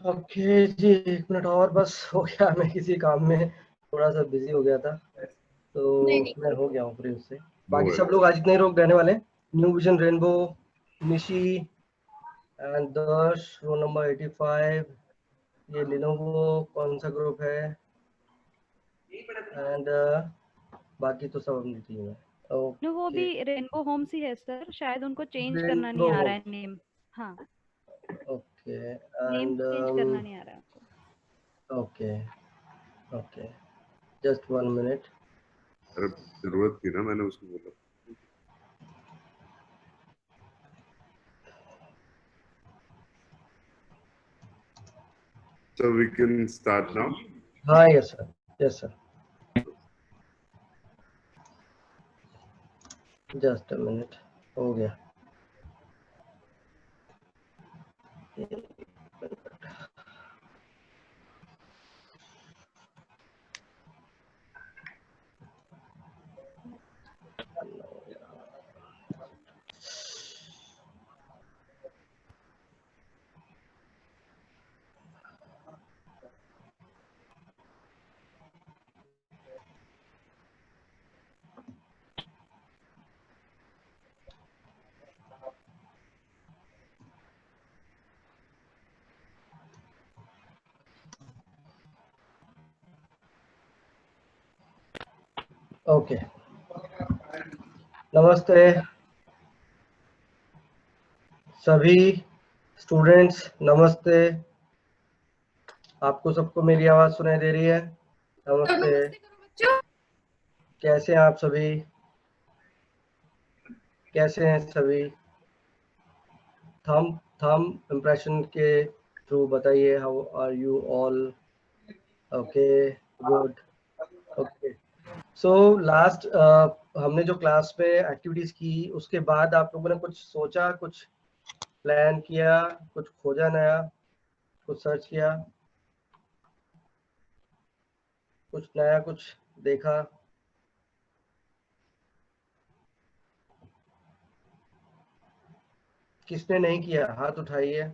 Okay जी, 1 minute और बस हो गया। मैं किसी काम में थोड़ा सा बिजी हो गया था, तो नहीं मैं हो गया हूँ फ्री उससे। No बाकी सब worries. लोग आज इतने लोग रहने वाले। New vision rainbow, Nishi and दर्श, रोल नंबर 85। ये लिनोवो कौन सा ग्रुप है, एंड बाकी तो सब अपनी टीम है। no, वो ओके, भी रेनबो होम्स ही है सर, शायद उनको चेंज करना नहीं रेनबो आ रहा होम, है नेम। हाँ, ओके नेम एंड चेंज करना नहीं आ रहा है उनको। Okay okay, just 1 minute. अरे जरूरत थी ना, मैंने उसको बोला। So we can start now. हाँ, yes sir, yes sir, just a minute, हो गया। ओके, नमस्ते सभी स्टूडेंट्स, नमस्ते। आपको सबको मेरी आवाज सुनाई दे रही है? नमस्ते, कैसे हैं आप सभी? कैसे हैं सभी? थंब थंब इम्प्रेशन के थ्रू बताइए, how are you all? Okay, good. Okay, so last हमने जो क्लास में एक्टिविटीज की, उसके बाद आप लोगों ने कुछ सोचा, कुछ प्लान किया, कुछ खोजा नया, कुछ सर्च किया, कुछ नया, कुछ देखा? किसने नहीं किया हाथ उठाइए।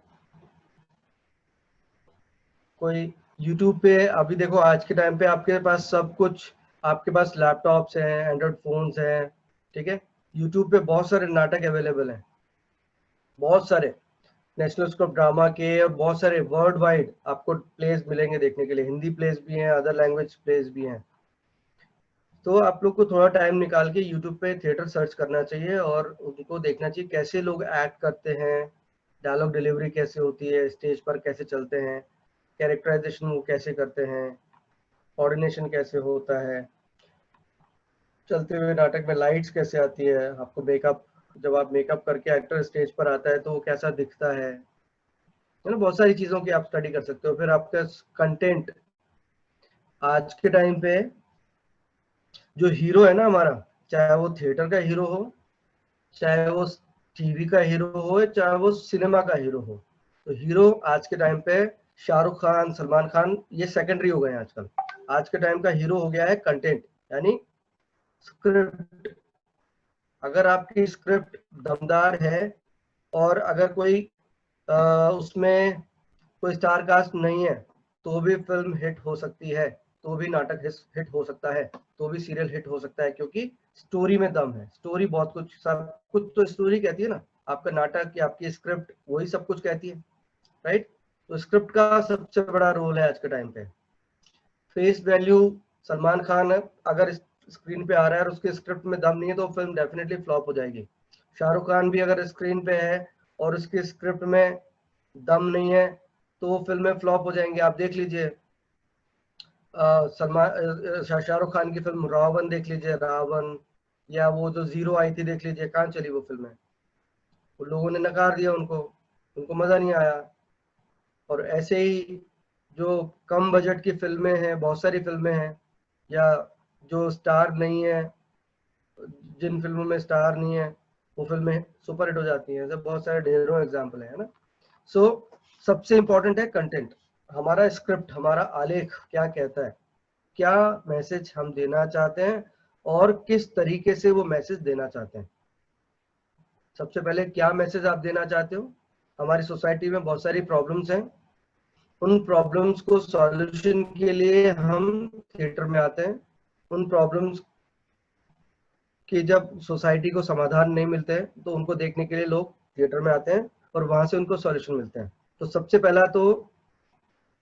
कोई YouTube पे, अभी देखो आज के टाइम पे आपके पास सब कुछ, आपके पास लैपटॉप्स हैं, एंड्रॉइड फोन्स हैं, ठीक है। YouTube पे बहुत सारे नाटक अवेलेबल हैं, बहुत सारे नेशनल स्कोप ड्रामा के, और बहुत सारे वर्ल्ड वाइड आपको प्लेस मिलेंगे देखने के लिए। हिंदी प्लेस भी हैं, अदर लैंग्वेज प्लेस भी हैं। तो आप लोग को थोड़ा टाइम निकाल के YouTube पे थिएटर सर्च करना चाहिए और उनको देखना चाहिए कैसे लोग एक्ट करते हैं, डायलॉग डिलीवरी कैसे होती है, स्टेज पर कैसे चलते हैं, कैरेक्टराइजेशन वो कैसे करते हैं, कोऑर्डिनेशन कैसे होता है, चलते हुए नाटक में लाइट्स कैसे आती है, आपको मेकअप, जब आप मेकअप करके एक्टर स्टेज पर आता है तो वो कैसा दिखता है ना। बहुत सारी चीज़ों की आप स्टडी कर सकते हो। फिर आपका कंटेंट, आज के टाइम पे जो हीरो है ना हमारा, चाहे वो थिएटर का हीरो हो, चाहे वो टीवी का हीरो हो, चाहे वो सिनेमा का हीरो हो, तो हीरो आज के टाइम पे शाहरुख खान, सलमान खान, ये सेकेंडरी हो गए हैं आजकल। आज के टाइम का हीरो हो गया है कंटेंट, यानी स्क्रिप्ट। अगर आपकी स्क्रिप्ट दमदार है, और अगर कोई उसमें कोई स्टार कास्ट नहीं है, तो भी फिल्म हिट हो सकती है, तो भी नाटक हिट हो सकता है, तो भी सीरियल हिट हो सकता है, क्योंकि स्टोरी में दम है। स्टोरी बहुत कुछ, सब कुछ तो स्टोरी कहती है ना। आपका नाटक या आपकी स्क्रिप्ट वही सब कुछ कहती है, राइट। तो स्क्रिप्ट का सबसे बड़ा रोल है आज के टाइम पे। फेस वैल्यू, सलमान खान अगर स्क्रीन पे आ रहा है और उसके स्क्रिप्ट में दम नहीं है, तो फिल्म डेफिनेटली फ्लॉप हो जाएगी। शाहरुख खान भी अगर स्क्रीन पे है और उसके स्क्रिप्ट में दम नहीं है, तो वो फिल्में फ्लॉप हो जाएंगी। आप देख लीजिए, शाहरुख खान की फिल्म रावण देख लीजिए, रावण, या वो जो जीरो आई थी देख लीजिए, कहाँ चली वो फिल्में। वो लोगों ने नकार दिया उनको, उनको मजा नहीं आया। और ऐसे ही जो कम बजट की फिल्में हैं, बहुत सारी फिल्में हैं, या जो स्टार नहीं है, जिन फिल्मों में स्टार नहीं है, वो फिल्में सुपर हिट हो जाती हैं। सब बहुत सारे ढेरों एग्जाम्पल है ना। सो सबसे इंपॉर्टेंट है कंटेंट। हमारा स्क्रिप्ट, हमारा आलेख क्या कहता है, क्या मैसेज हम देना चाहते हैं, और किस तरीके से वो मैसेज देना चाहते हैं। सबसे पहले क्या मैसेज आप देना चाहते हो। हमारी सोसाइटी में बहुत सारी प्रॉब्लम्स हैं, उन प्रॉब्लम्स को सॉल्यूशन के लिए हम थिएटर में आते हैं। उन प्रॉब्लम्स कि जब सोसाइटी को समाधान नहीं मिलते हैं तो उनको देखने के लिए लोग थिएटर में आते हैं और वहां से उनको सॉल्यूशन मिलते हैं। तो सबसे पहला तो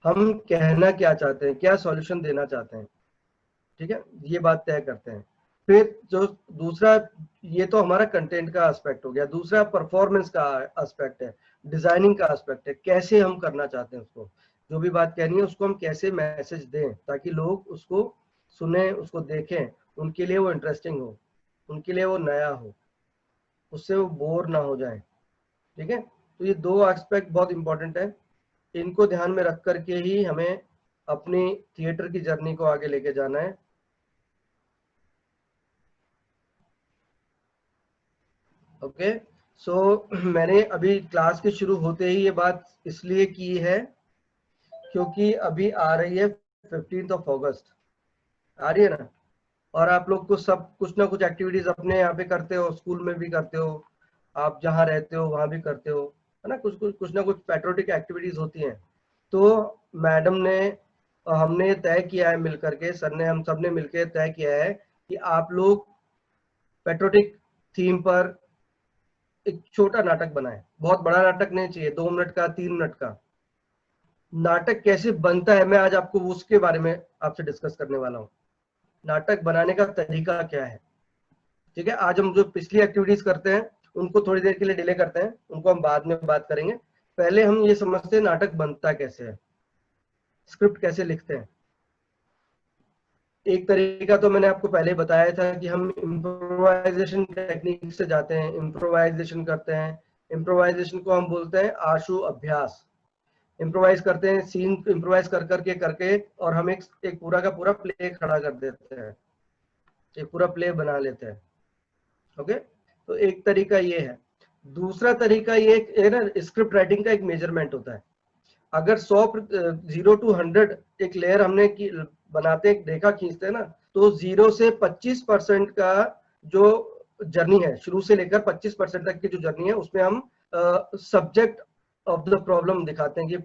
हम कहना क्या चाहते हैं, क्या सॉल्यूशन देना चाहते हैं, ठीक है, ये बात तय करते हैं। फिर जो दूसरा, ये तो हमारा कंटेंट का एस्पेक्ट हो गया। दूसरा परफॉर्मेंस का एस्पेक्ट है, डिजाइनिंग का एस्पेक्ट है, कैसे हम करना चाहते हैं उसको, जो भी बात कहनी है उसको हम कैसे मैसेज दें ताकि लोग उसको सुने, उसको देखें, उनके लिए वो इंटरेस्टिंग हो, उनके लिए वो नया हो, उससे वो बोर ना हो जाए, ठीक है। तो ये दो एस्पेक्ट बहुत इंपॉर्टेंट है, इनको ध्यान में रख करके ही हमें अपनी थिएटर की जर्नी को आगे लेके जाना है। ओके, सो मैंने अभी क्लास के शुरू होते ही ये बात इसलिए की है क्योंकि अभी आ रही है 15 अगस्त, आ रही है ना, और आप लोग को सब कुछ ना कुछ एक्टिविटीज अपने यहाँ पे करते हो, स्कूल में भी करते हो, आप जहाँ रहते हो वहां भी करते हो, है ना, कुछ ना कुछ पैट्रियोटिक एक्टिविटीज होती हैं। तो मैडम ने, हमने तय किया है मिल करके, सर ने, हम सब ने मिलकर तय किया है कि आप लोग पैट्रियोटिक थीम पर एक छोटा नाटक बनाएं। बहुत बड़ा नाटक नहीं चाहिए, 2 मिनट का, 3 मिनट का। नाटक कैसे बनता है मैं आज आपको उसके बारे में आपसे डिस्कस करने वाला हूँ। नाटक बनाने का तरीका क्या है, ठीक है। आज हम जो पिछली एक्टिविटीज करते हैं उनको थोड़ी देर के लिए डिले करते हैं, उनको हम बाद में बात करेंगे। पहले हम ये समझते हैं नाटक बनता कैसे है, स्क्रिप्ट कैसे लिखते हैं। एक तरीका तो मैंने आपको पहले बताया था कि हम इम्प्रोवाइजेशन टेक्निक से जाते हैं, इम्प्रोवाइजेशन करते हैं। इम्प्रोवाइजेशन को हम बोलते हैं आशु अभ्यास। इम्प्रोवाइज करते हैं, सीन इम्प्रोवाइज कर करके करके, और हम एक पूरा का पूरा प्ले खड़ा कर देते हैं, एक पूरा प्ले बना लेते हैं। ओके, तो एक तरीका ये है। दूसरा तरीका ये है ना, स्क्रिप्ट राइटिंग का एक मेजरमेंट होता है। अगर 0 to 100 एक लेयर हमने बनाते रेखा खींचते हैं ना, तो 0 से 25% का जो जर्नी है, शुरू से लेकर 25% तक की जो जर्नी है, उसमें हम सब्जेक्ट ऑफ द प्रॉब्लम दिखाते हैं कि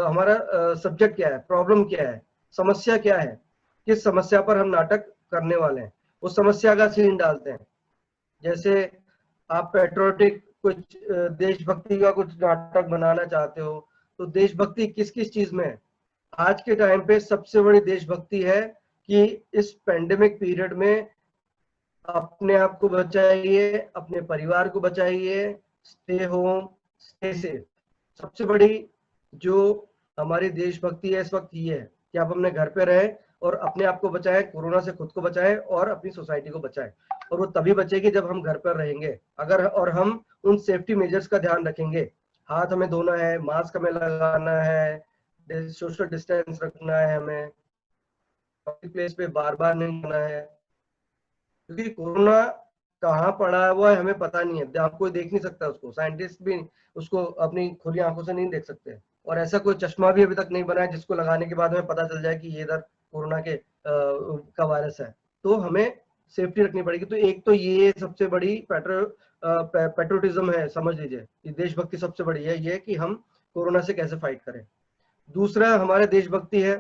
हमारा सब्जेक्ट क्या है, प्रॉब्लम क्या है, समस्या क्या है, किस समस्या पर हम नाटक करने वाले हैं, उस समस्या का सीन डालते हैं। जैसे आप पेट्रियोटिक कुछ देशभक्ति का कुछ नाटक बनाना चाहते हो, तो देशभक्ति किस किस चीज में है। आज के टाइम पे सबसे बड़ी देशभक्ति है कि इस पेंडेमिक पीरियड में अपने आप को बचाइए, अपने परिवार को बचाइए, स्टे होम, स्टे सेफ। सबसे बड़ी जो हमारी देशभक्ति है इस वक्त ये है कि आप अपने घर पे रहें और अपने आप को बचाएं, कोरोना से खुद को बचाएं और अपनी सोसाइटी को बचाएं। और वो तभी बचेगी जब हम घर पर रहेंगे, अगर और हम उन सेफ्टी मेजर्स का ध्यान रखेंगे। हाथ हमें धोना है, मास्क हमें लगाना है, सोशल डिस्टेंस रखना है, हमें पब्लिक प्लेस पे बार बार नहीं जाना है, क्योंकि कोरोना कहाँ पड़ा हुआ है हमें पता नहीं है, आप कोई देख नहीं सकता उसको, साइंटिस्ट भी उसको अपनी खुली आंखों से नहीं देख सकते। और ऐसा कोई चश्मा भी अभी तक नहीं बना है जिसको लगाने के बाद हमें पता चल जाए कि ये इधर कोरोना के का वायरस है। तो हमें सेफ्टी रखनी पड़ेगी। तो एक तो ये सबसे बड़ी पेट्रोटिज्म है, समझ लीजिए, ये देशभक्ति सबसे बड़ी है, ये कि हम कोरोना से कैसे फाइट करें। दूसरा हमारे देशभक्ति है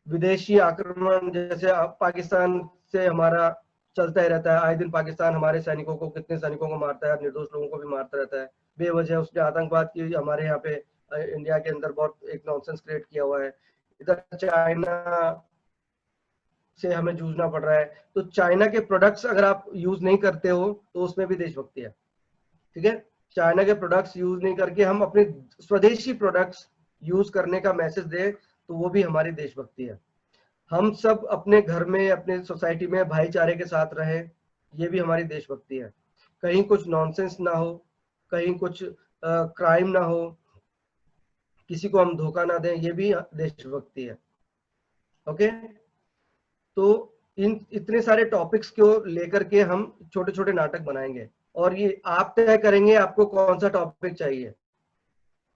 विदेशी आक्रमण, जैसे पाकिस्तान से हमारा चलता ही रहता है, आए दिन पाकिस्तान हमारे सैनिकों को, कितने सैनिकों को मारता है, निर्दोष लोगों को भी मारता रहता है बेवजह। उसने आतंकवाद की हमारे यहाँ पे इंडिया के अंदर बहुत एक नॉनसेंस क्रिएट किया हुआ है। इधर चाइना से हमें जूझना पड़ रहा है, तो चाइना के प्रोडक्ट्स अगर आप यूज नहीं करते हो तो उसमें भी देशभक्ति है, ठीक है। चाइना के प्रोडक्ट्स यूज नहीं करके हम अपने स्वदेशी प्रोडक्ट्स यूज करने का मैसेज दे, तो वो भी हमारी देशभक्ति है। हम सब अपने घर में, अपने सोसाइटी में भाईचारे के साथ रहे, ये भी हमारी देशभक्ति है। कहीं कुछ नॉनसेंस ना हो, कहीं कुछ क्राइम ना हो, किसी को हम धोखा ना दें, ये भी देशभक्ति है। ओके, तो इन इतने सारे टॉपिक्स को लेकर के हम छोटे छोटे नाटक बनाएंगे, और ये आप तय करेंगे आपको कौन सा टॉपिक चाहिए।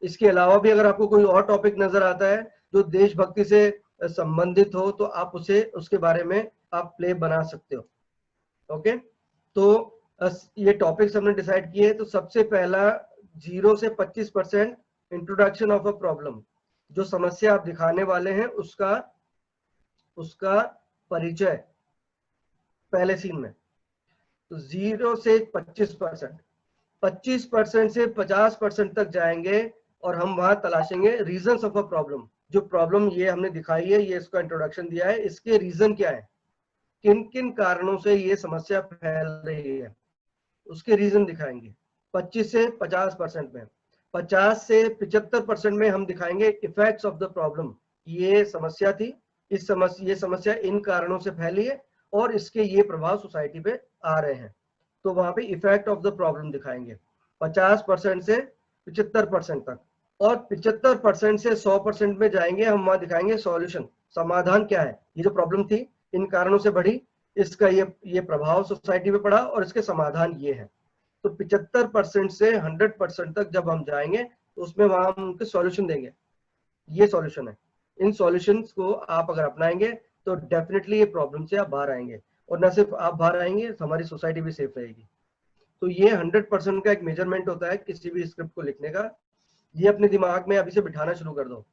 इसके अलावा भी अगर आपको कोई और टॉपिक नजर आता है जो देशभक्ति से संबंधित हो, तो आप उसे, उसके बारे में आप प्ले बना सकते हो। ओके, तो ये टॉपिक्स हमने डिसाइड किए। तो सबसे पहला 0 से 25% इंट्रोडक्शन ऑफ अ प्रॉब्लम। जो समस्या आप दिखाने वाले हैं उसका परिचय पहले सीन में। तो 0 से 25%, 25% से 50% तक जाएंगे और हम वहां तलाशेंगे रीजंस ऑफ अ प्रॉब्लम। जो प्रॉब्लम ये हमने दिखाई है, ये इसका इंट्रोडक्शन दिया है, इसके रीजन क्या है, किन किन कारणों से ये समस्या फैल रही है, उसके रीजन दिखाएंगे 25 से 50% में। 50 से 75% में हम दिखाएंगे इफेक्ट्स ऑफ द प्रॉब्लम। ये समस्या थी, ये समस्या इन कारणों से फैली है और इसके ये प्रभाव सोसाइटी पे आ रहे हैं, तो वहां पे इफेक्ट ऑफ द प्रॉब्लम दिखाएंगे 50% से 75% तक। और 75% से 100% में जाएंगे, हम वहां दिखाएंगे सॉल्यूशन, समाधान क्या है। ये जो प्रॉब्लम थी इन कारणों से बढ़ी, इसका ये प्रभाव सोसाइटी पे पड़ा और इसके समाधान ये है। तो 75% से 100% तक जब हम जाएंगे तो उसमें वहां हम उनके सॉल्यूशन देंगे, ये सॉल्यूशन है। इन सॉल्यूशंस को आप अगर अपनाएंगे तो डेफिनेटली ये प्रॉब्लम से आप बाहर आएंगे, और न सिर्फ आप बाहर आएंगे, हमारी सोसाइटी भी सेफ रहेगी। तो ये 100% का एक मेजरमेंट होता है किसी भी स्क्रिप्ट को लिखने का। ये अपने दिमाग में अभी से बिठाना शुरू कर दो।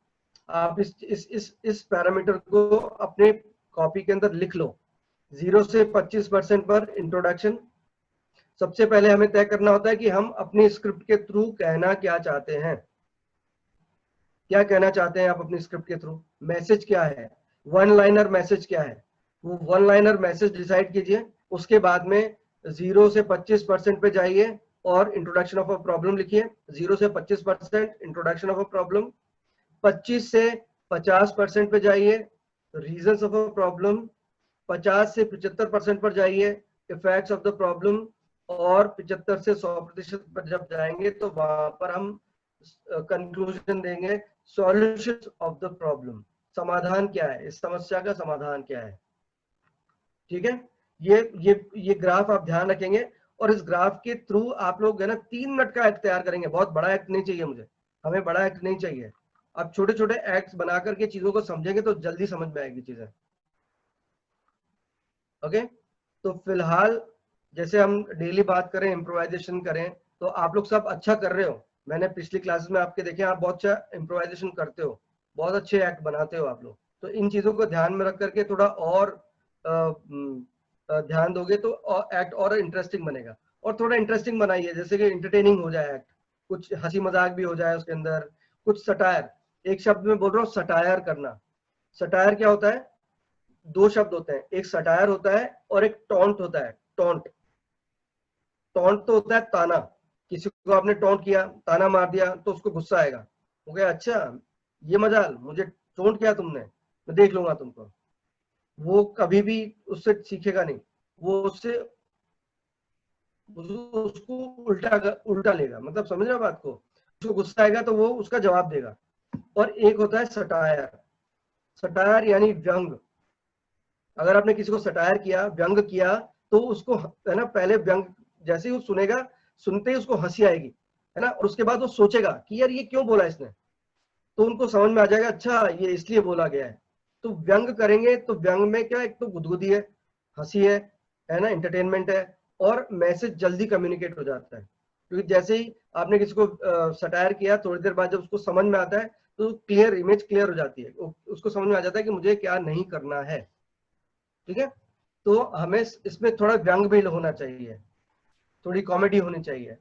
आप इस पैरामीटर को अपने कॉपी के अंदर लिख लो। 0 से 25% पर इंट्रोडक्शन। सबसे पहले हमें तय करना होता है कि हम अपनी स्क्रिप्ट के थ्रू कहना क्या चाहते हैं। क्या कहना चाहते हैं आप अपनी स्क्रिप्ट के थ्रू, मैसेज क्या है, वन लाइनर मैसेज क्या है, वो वन लाइनर मैसेज डिसाइड कीजिए। उसके बाद में 0 से 25% पे जाइए और इंट्रोडक्शन ऑफ अ प्रॉब्लम लिखिए। 0 से 25% इंट्रोडक्शन ऑफ अ प्रॉब्लम। 25 से 50% पे जाइए, रीजंस ऑफ अ प्रॉब्लम। 50 से 75% पर जाइए, इफेक्ट्स ऑफ द प्रॉब्लम। और 75 से 100% पर जब जाएंगे तो वहां पर हम कंक्लूजन देंगे, सॉल्यूशंस ऑफ द प्रॉब्लम, समाधान क्या है, इस समस्या का समाधान क्या है। ठीक है, ये ग्राफ आप ध्यान रखेंगे। और इस ग्राफ के थ्रू आप लोग है ना 3 मिनट का एक्ट तैयार करेंगे। बहुत बड़ा एक्ट नहीं चाहिए मुझे, हमें बड़ा एक्ट नहीं चाहिए। आप छोटे छोटे एक्ट्स बना करके चीजों को समझेंगे तो जल्दी समझ में आएगी चीजें। ओके, तो फिलहाल जैसे हम डेली बात करें, इम्प्रोवाइजेशन करें, तो आप लोग सब अच्छा कर रहे हो। मैंने पिछली क्लासेस में आपके देखे, आप बहुत अच्छा इम्प्रोवाइजेशन करते हो, बहुत अच्छे एक्ट बनाते हो आप लोग। तो इन चीजों को ध्यान में रख करके थोड़ा और ध्यान दोगे तो एक्ट और इंटरेस्टिंग बनेगा। और थोड़ा इंटरेस्टिंग बनाइए, जैसे कि इंटरटेनिंग हो जाए एक्ट, कुछ हंसी मजाक भी हो जाए उसके अंदर, कुछ सटायर। एक शब्द में बोल रहा हूँ, सटायर करना। सटायर क्या होता है, 2 शब्द होते हैं, एक सटायर होता है और एक टॉन्ट होता है। टॉन्ट, टॉन्ट तो होता है ताना। किसी को आपने टॉन्ट किया, ताना मार दिया, तो उसको गुस्सा आएगा, वो कहे अच्छा ये मजाल, मुझे टॉन्ट किया तुमने, मैं देख लूंगा तुमको। वो कभी भी उससे सीखेगा नहीं, वो उसको उल्टा लेगा। मतलब समझ रहे हो बात को, उसको गुस्सा आएगा तो वो उसका जवाब देगा। और एक होता है सटायर। सटायर यानी व्यंग। अगर आपने किसी को सटायर किया, व्यंग किया, तो उसको है ना, पहले व्यंग जैसे ही वो सुनेगा, सुनते ही उसको हंसी आएगी, है ना, और उसके बाद वो सोचेगा कि यार ये क्यों बोला इसने। तो उनको समझ में आ जाएगा, अच्छा ये इसलिए बोला गया है। तो व्यंग करेंगे तो व्यंग में क्या, एक तो गुदगुदी है, हंसी है ना, एंटरटेनमेंट है, और मैसेज जल्दी कम्युनिकेट हो जाता है। क्योंकि जैसे ही आपने किसी को सटायर किया, थोड़ी देर बाद जब उसको समझ में आता है तो क्लियर इमेज क्लियर हो जाती है, उसको समझ में आ जाता है कि मुझे क्या नहीं करना है। ठीक है, तो हमें इसमें थोड़ा व्यंग भी होना चाहिए, थोड़ी कॉमेडी होनी चाहिए,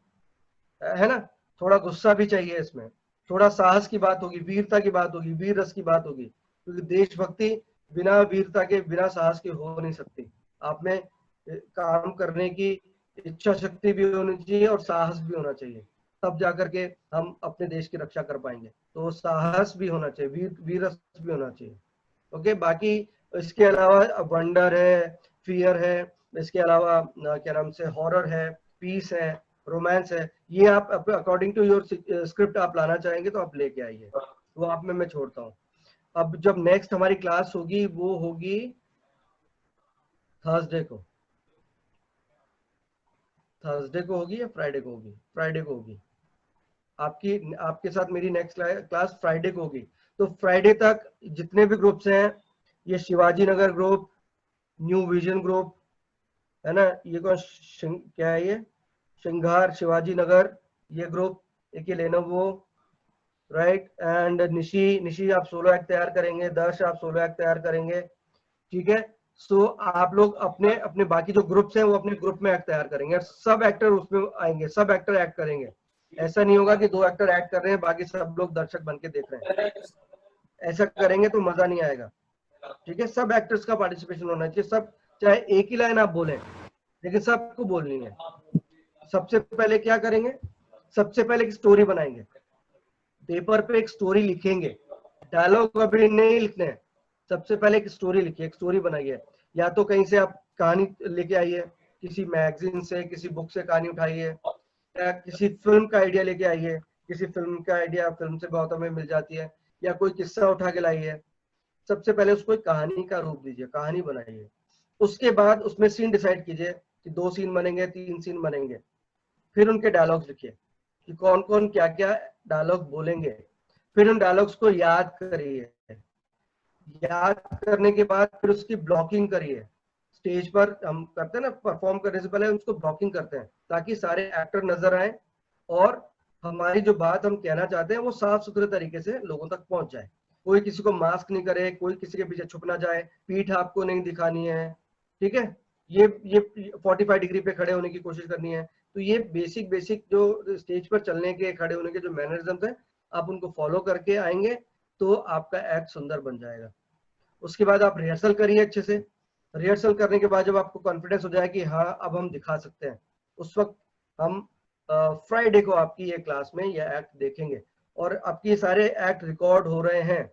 है ना, थोड़ा गुस्सा भी चाहिए इसमें, थोड़ा साहस की बात होगी, वीरता की बात होगी, वीर रस की बात होगी। क्योंकि देशभक्ति बिना वीरता के, बिना साहस के हो नहीं सकती। आप में काम करने की इच्छा शक्ति भी होनी चाहिए और साहस भी होना चाहिए, तब जाकर के हम अपने देश की रक्षा कर पाएंगे। तो साहस भी होना चाहिए, वीर रस भी होना चाहिए। ओके, बाकी इसके अलावा वंडर है, फियर है, इसके अलावा क्या नाम से हॉरर है, पीस है, रोमांस है। ये आप अकॉर्डिंग टू योर स्क्रिप्ट आप लाना चाहेंगे तो आप लेके आइए, वो आप में मैं छोड़ता हूँ। अब जब नेक्स्ट हमारी क्लास होगी वो होगी थर्सडे को। थर्सडे को होगी या फ्राइडे को होगी? फ्राइडे को होगी। आपके साथ मेरी नेक्स्ट क्लास फ्राइडे को होगी। तो फ्राइडे तक जितने भी ग्रुप्स हैं, ये Shivaji Nagar group, new vision group, है ना, ये कौन क्या है, ये श्रृंगार शिवाजी नगर, ये ग्रुप, एक ये Lenovo, right. And Nishi Nishi आप सोलो एक्ट तैयार करेंगे, दर्श आप सोलो एक्ट तैयार करेंगे, ठीक है। सो आप लोग अपने अपने बाकी जो ग्रुप्स हैं वो अपने ग्रुप में एक्ट तैयार करेंगे और सब एक्टर उसमें आएंगे, सब एक्टर एक्ट करेंगे। ऐसा नहीं होगा कि 2 एक्टर एक्ट कर रहे हैं बाकी सब लोग दर्शक बन के देख रहे हैं, ऐसा करेंगे तो मजा नहीं आएगा, ठीक है। सब एक्टर्स का पार्टिसिपेशन होना चाहिए, सब चाहे एक ही लाइन आप बोलें लेकिन सबको बोलनी है। सबसे पहले क्या करेंगे, सबसे पहले एक स्टोरी बनाएंगे, पेपर पे एक स्टोरी लिखेंगे, डायलॉग अभी नहीं लिखने हैं। सबसे पहले एक स्टोरी लिखिए, एक स्टोरी बनाइए, या तो कहीं से आप कहानी लेके आइए, किसी मैगजीन से किसी बुक से कहानी उठाइए, या किसी फिल्म का आइडिया लेके आइए, किसी फिल्म का आइडिया फिल्म से बहुत हमें मिल जाती है, या कोई किस्सा उठा के लाइए। सबसे पहले उसको एक कहानी का रूप दीजिए, कहानी बनाइए। उसके बाद उसमें सीन डिसाइड कीजिए कि 2 सीन बनेंगे, 3 सीन बनेंगे। फिर उनके डायलॉग्स लिखिए कि कौन कौन क्या क्या डायलॉग बोलेंगे। फिर उन डायलॉग्स को याद करिए, याद करने के बाद फिर उसकी ब्लॉकिंग करिए। स्टेज पर हम करते हैं ना, परफॉर्म करने से पहले उसको ब्लॉकिंग करते हैं ताकि सारे एक्टर नजर आए और हमारी जो बात हम कहना चाहते हैं वो साफ सुथरे तरीके से लोगों तक पहुंच जाए। कोई किसी को मास्क नहीं करे, कोई किसी के पीछे छुप ना जाए, पीठ आपको नहीं दिखानी है, ठीक है। ये 45 डिग्री पे खड़े होने की कोशिश करनी है। तो ये बेसिक बेसिक जो स्टेज पर चलने के, खड़े होने के जो मैनरिज्म्स हैं, आप उनको फॉलो करके आएंगे तो आपका एक्ट सुंदर बन जाएगा। उसके बाद आप रिहर्सल करिए अच्छे से। रिहर्सल करने के बाद जब आपको कॉन्फिडेंस हो जाए कि हाँ अब हम दिखा सकते हैं, उस वक्त हम फ्राइडे को आपकी ये क्लास में ये एक्ट देखेंगे। और आपके सारे एक्ट रिकॉर्ड हो रहे हैं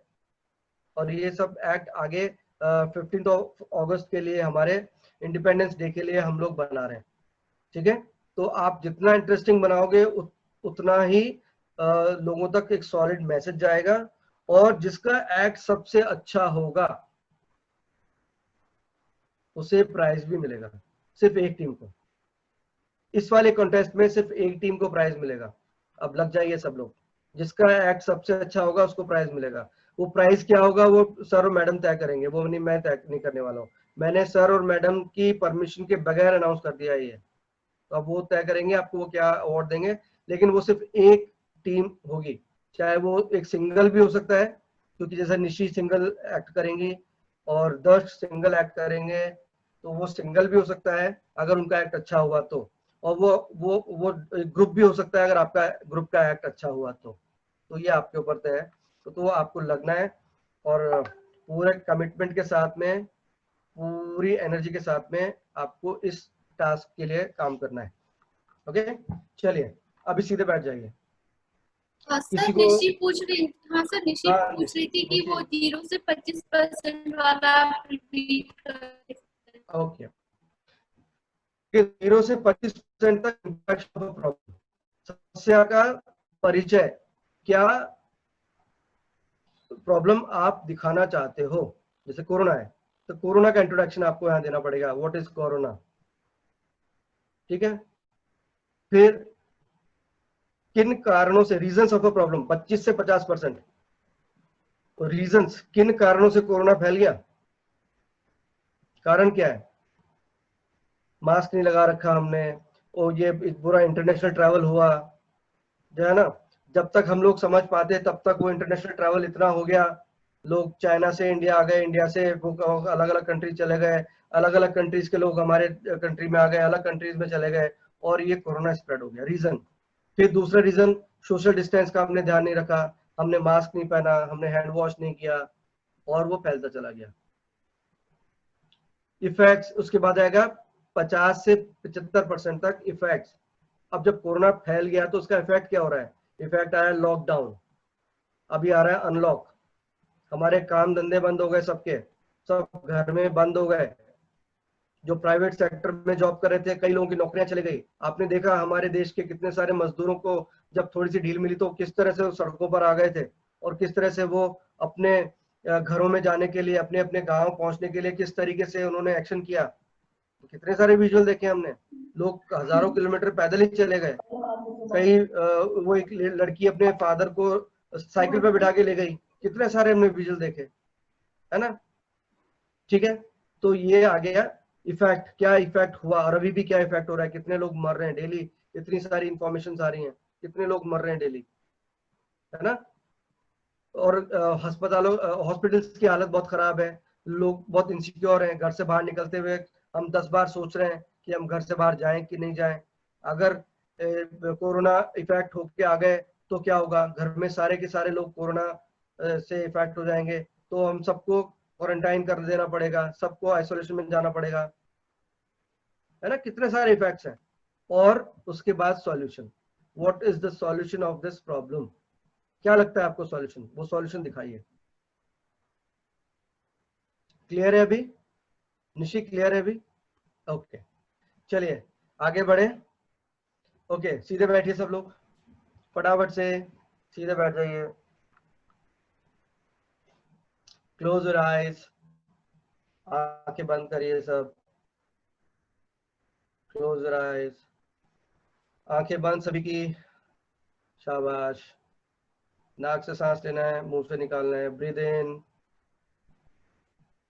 और ये सब एक्ट आगे 15 अगस्त के लिए, हमारे इंडिपेंडेंस डे के लिए हम लोग बना रहे हैं, ठीक है। तो आप जितना इंटरेस्टिंग बनाओगे उतना ही लोगों तक एक सॉलिड मैसेज जाएगा। और जिसका एक्ट सबसे अच्छा होगा उसे प्राइज भी मिलेगा, सिर्फ एक टीम को। इस वाले कॉन्टेस्ट में सिर्फ एक टीम को प्राइज मिलेगा। अब लग जाइए सब लोग, जिसका एक्ट सबसे अच्छा होगा उसको प्राइज मिलेगा। वो प्राइज क्या होगा वो सर और मैडम तय करेंगे, वो नहीं, मैं तय नहीं करने वाला हूँ। मैंने सर और मैडम की परमिशन के बगैर अनाउंस कर दिया ये। तो अब वो तय करेंगे आपको वो क्या अवार्ड देंगे, लेकिन वो सिर्फ एक टीम होगी। चाहे वो एक सिंगल भी हो सकता है, क्योंकि जैसे निशी सिंगल एक्ट करेंगी और दर्श सिंगल एक्ट करेंगे, तो वो सिंगल भी हो सकता है अगर उनका एक्ट अच्छा हुआ तो। और वो ग्रुप भी हो सकता है अगर आपका ग्रुप का एक्ट अच्छा हुआ तो ये आपके ऊपर तय है। तो आपको लगना है और पूरे कमिटमेंट के साथ में, पूरी एनर्जी के साथ में आपको इस टास्क के लिए काम करना है। ओके, चलिए अभी सीधे बैठ जाइए। सर किसी को निशी पूछ रही, हाँ सर निशी हाँ, पूछ रही थी कि निशी। वो 0 से 25% वाला रिपीट कर। ओके, 0 से 25% तक इम्पैक्ट ऑफ प्रॉब्लम, समस्या का परिचय, क्या प्रॉब्लम आप दिखाना चाहते हो। जैसे कोरोना है तो कोरोना का इंट्रोडक्शन आपको यहाँ देना पड़ेगा, व्हाट इज कोरोना, ठीक है। फिर किन कारणों से, रीजंस ऑफ अ प्रॉब्लम 25 से 50%। रीजंस, किन कारणों से कोरोना फैल गया, कारण क्या है, मास्क नहीं लगा रखा हमने, और ये पूरा इंटरनेशनल ट्रैवल हुआ, जो है ना। जब तक हम लोग समझ पाते तब तक वो इंटरनेशनल ट्रैवल इतना हो गया, लोग चाइना से इंडिया आ गए, इंडिया से अलग अलग कंट्री चले गए, अलग अलग कंट्रीज के लोग हमारे कंट्री में आ गए, अलग कंट्रीज में चले गए, और ये कोरोना स्प्रेड हो गया। रीजन। फिर दूसरा रीजन, सोशल डिस्टेंस का हमने ध्यान नहीं रखा, हमने मास्क नहीं पहना, हमने हैंड वॉश नहीं किया, और वो फैलता चला गया। इफेक्ट्स, उसके बाद आएगा 50 से 75% तक इफेक्ट्स। अब जब कोरोना फैल गया तो उसका इफेक्ट क्या हो रहा है, इफेक्ट आया लॉकडाउन, अभी आ रहा है अनलॉक। हमारे काम धंधे बंद हो गए, सबके सब घर में बंद हो गए। जो प्राइवेट सेक्टर में जॉब कर रहे थे, कई लोगों की नौकरियां चली गई। आपने देखा हमारे देश के कितने सारे मजदूरों को जब थोड़ी सी ढील मिली तो किस तरह से वो सड़कों पर आ गए थे, और किस तरह से वो अपने घरों में जाने के लिए, अपने अपने गांव पहुंचने के लिए किस तरीके से उन्होंने एक्शन किया। तो कितने सारे विजुअल देखे हमने, लोग हजारों किलोमीटर पैदल ही चले गए। कई वो एक लड़की अपने फादर को साइकिल पे बिठा के ले गई, कितने सारे हमने विजुअल देखे, है ना, ठीक है। तो ये आ गया इफेक्ट, क्या इफेक्ट हुआ और अभी भी क्या इफेक्ट हो रहा है, कितने लोग मर रहे हैं डेली, इतनी सारी इंफॉर्मेशन आ रही हैं, कितने लोग मर रहे हैं डेली, है ना। और हॉस्पिटल्स की हालत बहुत खराब है, लोग बहुत इनसिक्योर हैं, घर से बाहर निकलते हुए हम 10 बार सोच रहे हैं कि हम घर से बाहर जाएं कि नहीं जाएं। अगर कोरोना इफेक्ट होके आ गए तो क्या होगा, घर में सारे के सारे लोग कोरोना से इफेक्ट हो जाएंगे, तो हम सबको क्वारंटाइन कर देना पड़ेगा, सबको आइसोलेशन में जाना पड़ेगा, है ना, कितने सारे इफेक्ट्स हैं। और उसके बाद solution, what is the solution of this problem, क्या लगता है आपको सॉल्यूशन, वो सॉल्यूशन दिखाइए। क्लियर है अभी निशी, क्लियर है अभी? ओके चलिए आगे बढ़े। ओके सीधे बैठिए सब लोग, फटाफट से सीधे बैठ जाइए। क्लोज योर आईज, आंखें बंद करिए सब, क्लोज योर आईज, आंखें बंद सभी की, शाबाश। नाक से सांस लेना है, मुंह से निकालना है, ब्रीद इन।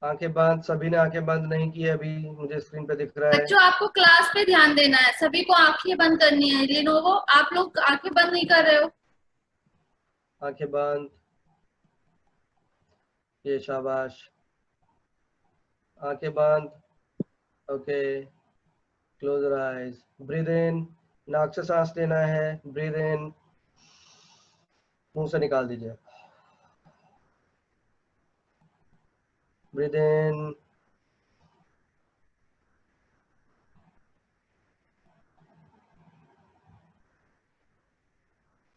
आंखें बंद, सभी ने आंखें बंद नहीं की है अभी, मुझे स्क्रीन पे दिख रहा है। बच्चों आपको क्लास पे ध्यान देना है, सभी को आंखें बंद करनी है। लिनोवो आप लोग आंखें बंद नहीं कर रहे हो। आंखें बंद, ये शाबाश, आंखें बंद। Okay close your eyes, breathe in, नाक से सांस लेना है, ब्रीद इन, मुंह से निकाल दीजिए, breathe in,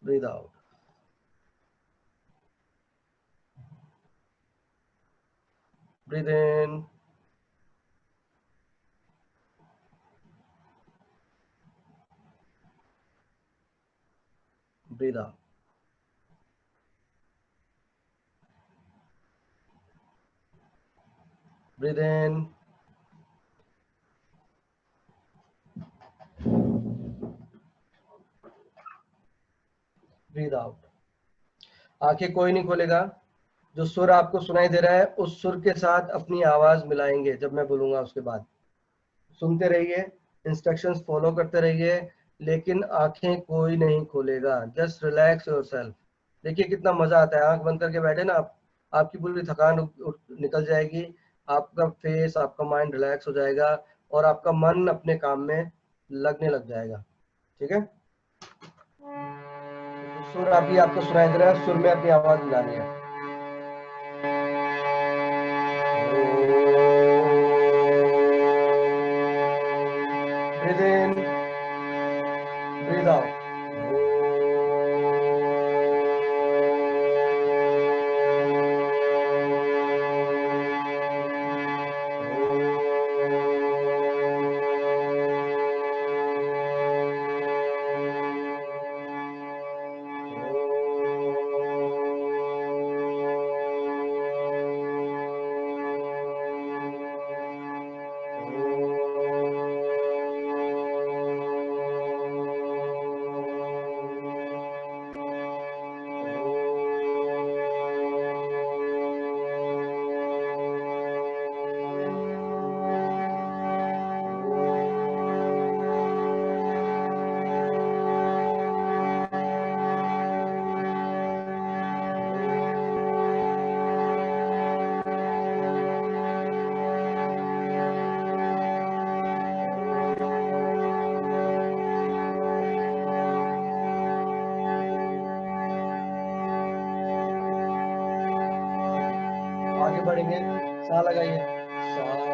breathe out, breathe in, breathe out, breathe in, breathe out. आंखें कोई नहीं खोलेगा, जो सुर आपको सुनाई दे रहा है उस सुर के साथ अपनी आवाज मिलाएंगे जब मैं बोलूंगा, उसके बाद सुनते रहिए, इंस्ट्रक्शंस फॉलो करते रहिए, लेकिन आंखें कोई नहीं खोलेगा, जस्ट रिलैक्स योरसेल्फ। देखिए कितना मजा आता है, आंख बंद करके बैठे ना आप, आपकी पूरी थकान निकल जाएगी, आपका फेस, आपका माइंड रिलैक्स हो जाएगा और आपका मन अपने काम में लगने लग जाएगा। ठीक है, सुर अभी आपको सुनाई दे रहा है, सुर में अपनी आवाज मिलानी है। Breathe in, breathe out. आगे बढ़ेंगे, सा लगाइए, सा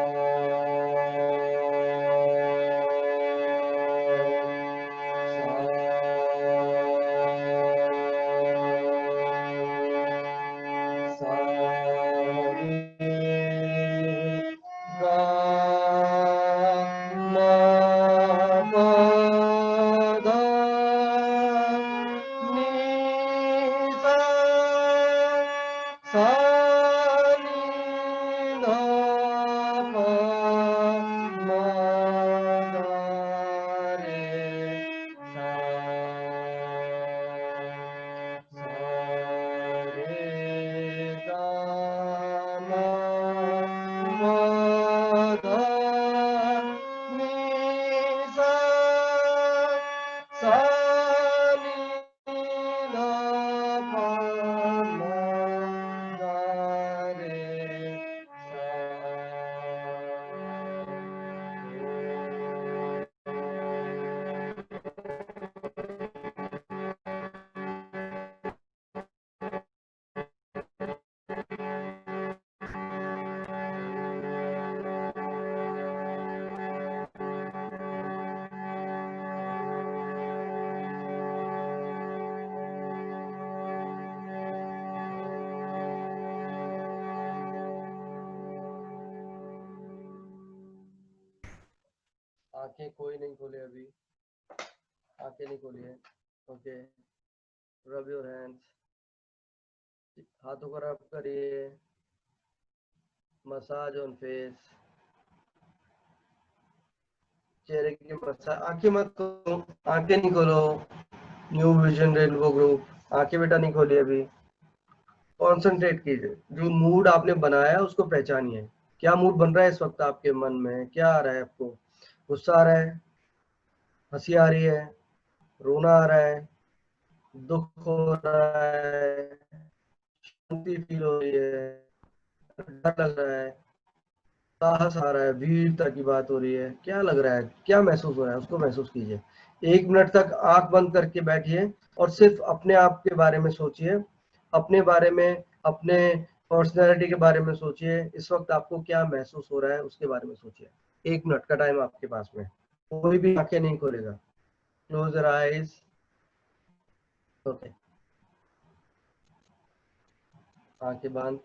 आंखें कोई नहीं खोले अभी, आंखें नहीं खोली है। ओके, रब योर हैंड्स, हाथों को रब करिए, मसाज ऑन फेस, चेहरे की मसाज। आंखें मत खोलो, आंखें नहीं खोलो। न्यू विजन रेनबो ग्रुप, आंखें बेटा नहीं खोली अभी। कॉन्सेंट्रेट कीजिए, जो मूड आपने बनाया है उसको पहचानिए। क्या मूड बन रहा है इस वक्त आपके मन में, क्या आ रहा है आपको? गुस्सा आ रहा है, हंसी आ रही है, रोना आ रहा है, दुख हो रहा है, शांति फील हो रही है, डर लग रहा है, साहस आ रहा है, वीरता की बात हो रही है, क्या लग रहा है, क्या महसूस हो रहा है, उसको महसूस कीजिए। 1 मिनट तक आंख बंद करके बैठिए और सिर्फ अपने आप के बारे में सोचिए, अपने बारे में, अपने पर्सनैलिटी के बारे में सोचिए। इस वक्त आपको क्या महसूस हो रहा है उसके बारे में सोचिए। 1 मिनट का टाइम आपके पास में, कोई भी आंखें नहीं खोलेगा। Close your eyes. ओके, आंखें बंद।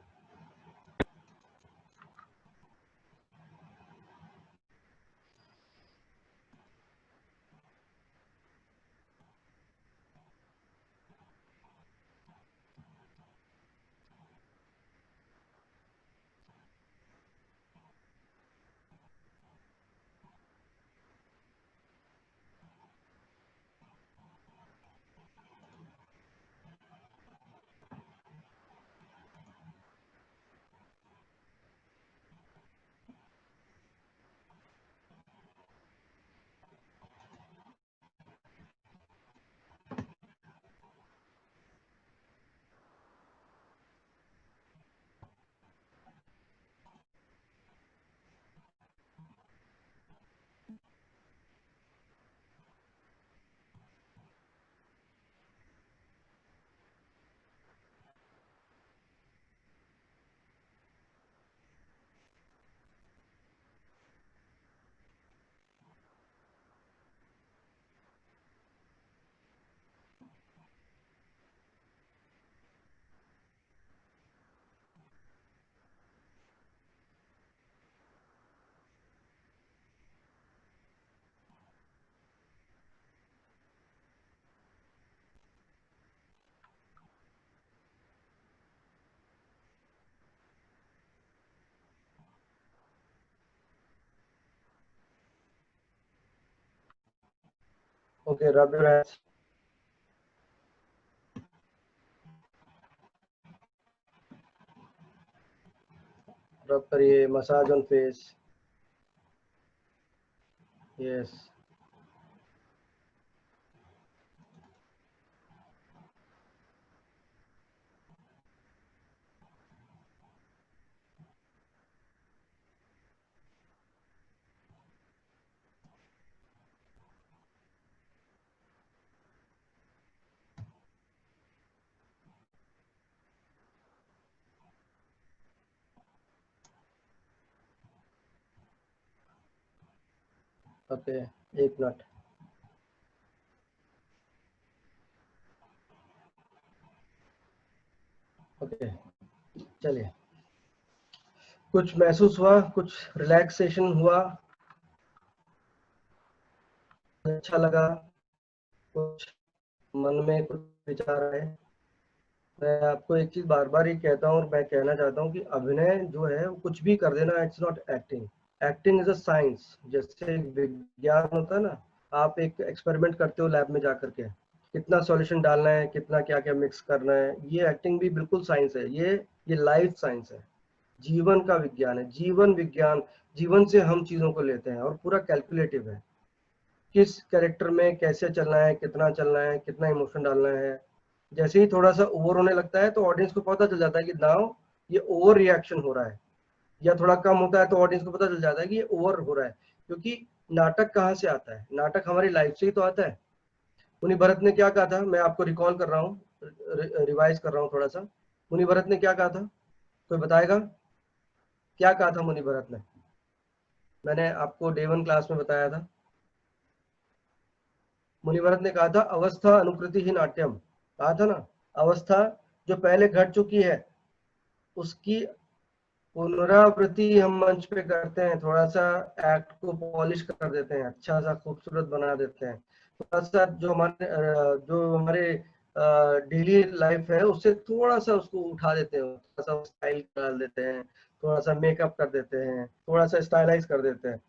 ओके, रब योर हैंड्स, रब करिए, massage on face. Yes, okay, 1 minute. Okay, चलिए, कुछ महसूस हुआ, कुछ रिलैक्सेशन हुआ, अच्छा लगा, कुछ मन में कुछ विचार आए? मैं आपको एक चीज बार बार ही कहता हूँ और मैं कहना चाहता हूँ कि अभिनय जो है वो कुछ भी कर देना, it's not acting. Acting is a science. जैसे विज्ञान होता है ना, आप एक एक्सपेरिमेंट करते हो लैब में जा करके, कितना सॉल्यूशन डालना है, कितना क्या क्या मिक्स करना है, ये एक्टिंग भी बिल्कुल साइंस है। ये लाइफ साइंस है, जीवन का विज्ञान है। जीवन विज्ञान, जीवन से हम चीजों को लेते हैं और पूरा कैलकुलेटिव है। किस कैरेक्टर में कैसे चलना है, कितना चलना है, कितना इमोशन डालना है। जैसे ही थोड़ा सा ओवर होने लगता है तो ऑडियंस को पता चल जाता है कि नाउ ये ओवर रिएक्शन हो रहा है, या थोड़ा कम होता है तो ऑडियंस को पता चल जाता है कि ये ओवर हो रहा है। क्योंकि नाटक कहाँ से आता है? नाटक हमारी लाइफ से ही तो आता है। मुनि भरत ने क्या कहा था, मैं आपको रिकॉल कर रहा हूँ, रिवाइज कर रहा हूँ थोड़ा सा। मुनि भरत ने क्या कहा था, कोई बताएगा क्या कहा था मुनि भरत ने? मैंने आपको डे 1 क्लास में बताया था। मुनि भरत ने कहा था अवस्था अनुकृति ही नाट्यम, कहा था ना। अवस्था जो पहले घट चुकी है उसकी पुनरावृत्ति हम मंच पे करते हैं, थोड़ा सा एक्ट को पॉलिश कर देते हैं, अच्छा सा खूबसूरत बना देते हैं, थोड़ा सा जो हमारे डेली लाइफ है उससे थोड़ा सा उसको उठा देते हैं, थोड़ा सा स्टाइल डाल देते हैं, थोड़ा सा मेकअप कर देते हैं, थोड़ा सा स्टाइलाइज कर देते हैं,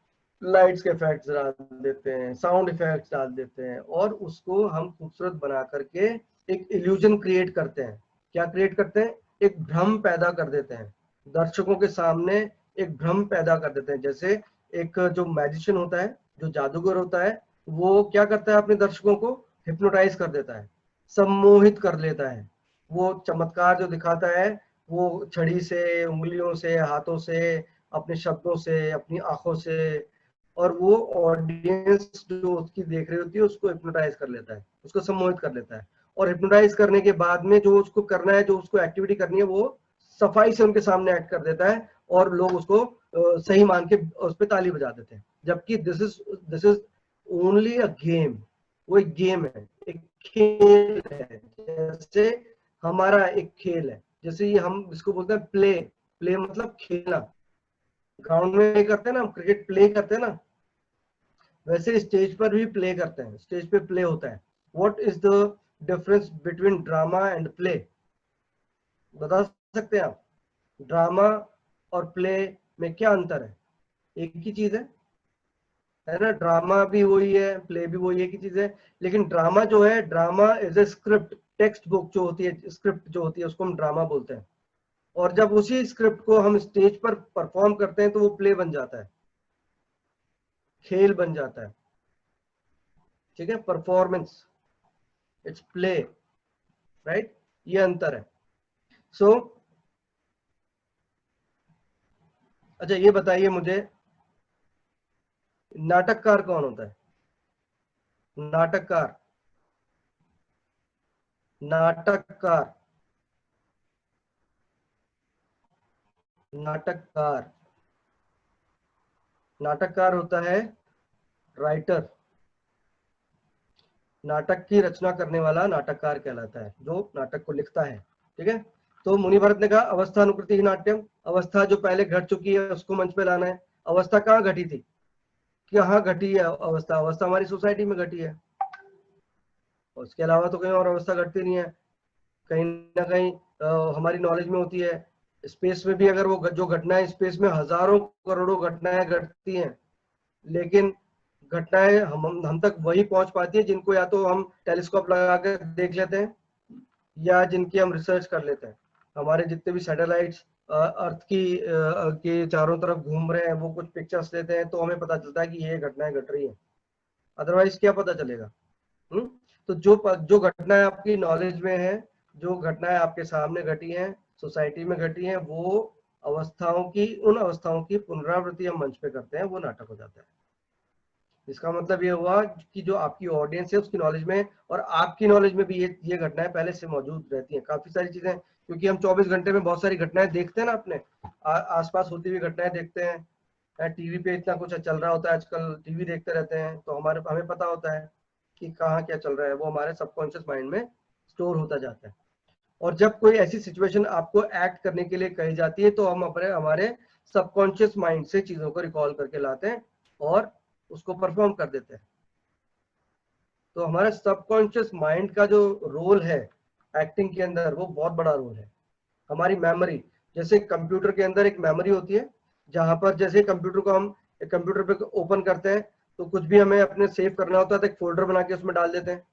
लाइट्स के इफेक्ट्स डाल देते हैं, साउंड इफेक्ट्स डाल देते हैं, और उसको हम खूबसूरत बना करके एक इल्यूजन क्रिएट करते हैं। क्या क्रिएट करते हैं? एक भ्रम पैदा कर देते हैं, दर्शकों के सामने एक भ्रम पैदा कर देते हैं। जैसे एक जो मैजिशियन होता है, जो जादूगर होता है, वो क्या करता है? अपने दर्शकों को हिप्नोटाइज कर देता है, सम्मोहित कर लेता है। वो चमत्कार जो दिखाता है, वो छड़ी से, उंगलियों से, हाथों से, अपने शब्दों से, अपनी आंखों से, और वो ऑडियंस जो उसकी देख रही होती है उसको हिप्नोटाइज कर लेता है, उसको सम्मोहित कर लेता है। और हिप्नोटाइज करने के बाद में जो उसको करना है, जो उसको एक्टिविटी करनी है, वो सफाई से उनके सामने एक्ट कर देता है, और लोग उसको सही मान के उस पर ताली बजा देते हैं। जबकि this is only a game. वो एक गेम है, एक खेल है, जैसे हमारा एक खेल है, जैसे ये हम इसको बोलते हैं प्ले। प्ले मतलब खेलना। ग्राउंड में करते हैं ना हम, क्रिकेट प्ले करते हैं ना, वैसे स्टेज पर भी प्ले करते हैं, स्टेज पे प्ले होता है। What is the difference between drama and play? बता सकते हैं आप? ड्रामा और प्ले में क्या अंतर है? एक ही चीज है ना? ड्रामा भी वही है, प्ले भी वही, एक ही चीज है। लेकिन ड्रामा जो है, drama is a script, text book जो होती है, स्क्रिप्ट जो होती है उसको हम ड्रामा बोलते हैं। और जब उसी स्क्रिप्ट को हम स्टेज पर परफॉर्म करते हैं तो वो प्ले बन जाता है, खेल बन जाता है। ठीक है? Performance, it's play, right? ये अंतर है। सो अच्छा, ये बताइए मुझे, नाटककार कौन होता है? नाटककार, नाटककार, नाटककार, नाटककार होता है राइटर। नाटक की रचना करने वाला नाटककार कहलाता है, जो नाटक को लिखता है। ठीक है? तो मुनि भरत ने कहा अवस्थानुकृति ही नाट्यम, अवस्था जो पहले घट चुकी है उसको मंच पे लाना है। अवस्था कहाँ घटी थी? कहाँ घटी है अवस्था? अवस्था हमारी सोसाइटी में घटी है, उसके अलावा तो कहीं और अवस्था घटती नहीं है। कहीं ना कहीं हमारी नॉलेज में होती है। स्पेस में भी अगर वो जो घटनाएं, स्पेस में हजारों करोड़ों घटनाएं घटती हैं, लेकिन घटनाएं हम तक वही पहुंच पाती है जिनको या तो हम टेलीस्कोप लगा कर देख लेते हैं, या जिनकी हम रिसर्च कर लेते हैं। हमारे जितने भी सैटेलाइट्स अर्थ के चारों तरफ घूम रहे हैं, वो कुछ पिक्चर्स लेते हैं तो हमें पता चलता है कि ये घटनाएं घट रही हैं। अदरवाइज क्या पता चलेगा? तो जो घटनाएं आपकी नॉलेज में है, जो घटनाएं आपके सामने घटी हैं, सोसाइटी में घटी हैं, वो उन अवस्थाओं की पुनरावृत्ति हम मंच पे करते हैं, वो नाटक हो जाता है। इसका मतलब ये हुआ कि जो आपकी ऑडियंस है उसकी नॉलेज में, और आपकी नॉलेज में भी ये घटनाएं पहले से मौजूद रहती हैं, काफी सारी चीजें, क्योंकि हम 24 घंटे में बहुत सारी घटनाएं देखते हैं ना, अपने आसपास होती हुई घटनाएं देखते हैं। टीवी पे इतना कुछ चल रहा होता है आजकल, टीवी देखते रहते हैं, तो हमें पता होता है कि कहाँ क्या चल रहा है, वो हमारे सबकॉन्शियस माइंड में स्टोर होता जाता है। और जब कोई ऐसी सिचुएशन आपको एक्ट करने के लिए कही जाती है, तो हम हमारे सबकॉन्शियस माइंड से चीजों को रिकॉल करके लाते हैं और उसको परफॉर्म कर देते हैं। तो हमारे सबकॉन्शियस माइंड का जो रोल है एक्टिंग के अंदर, वो बहुत बड़ा रोल है। हमारी मेमोरी, जैसे कंप्यूटर के अंदर एक मेमोरी होती है, जहां पर जैसे कंप्यूटर को हम कंप्यूटर पे ओपन करते हैं, तो कुछ भी हमें अपने सेव करना होता है तो एक फोल्डर बना के उसमें डाल देते हैं।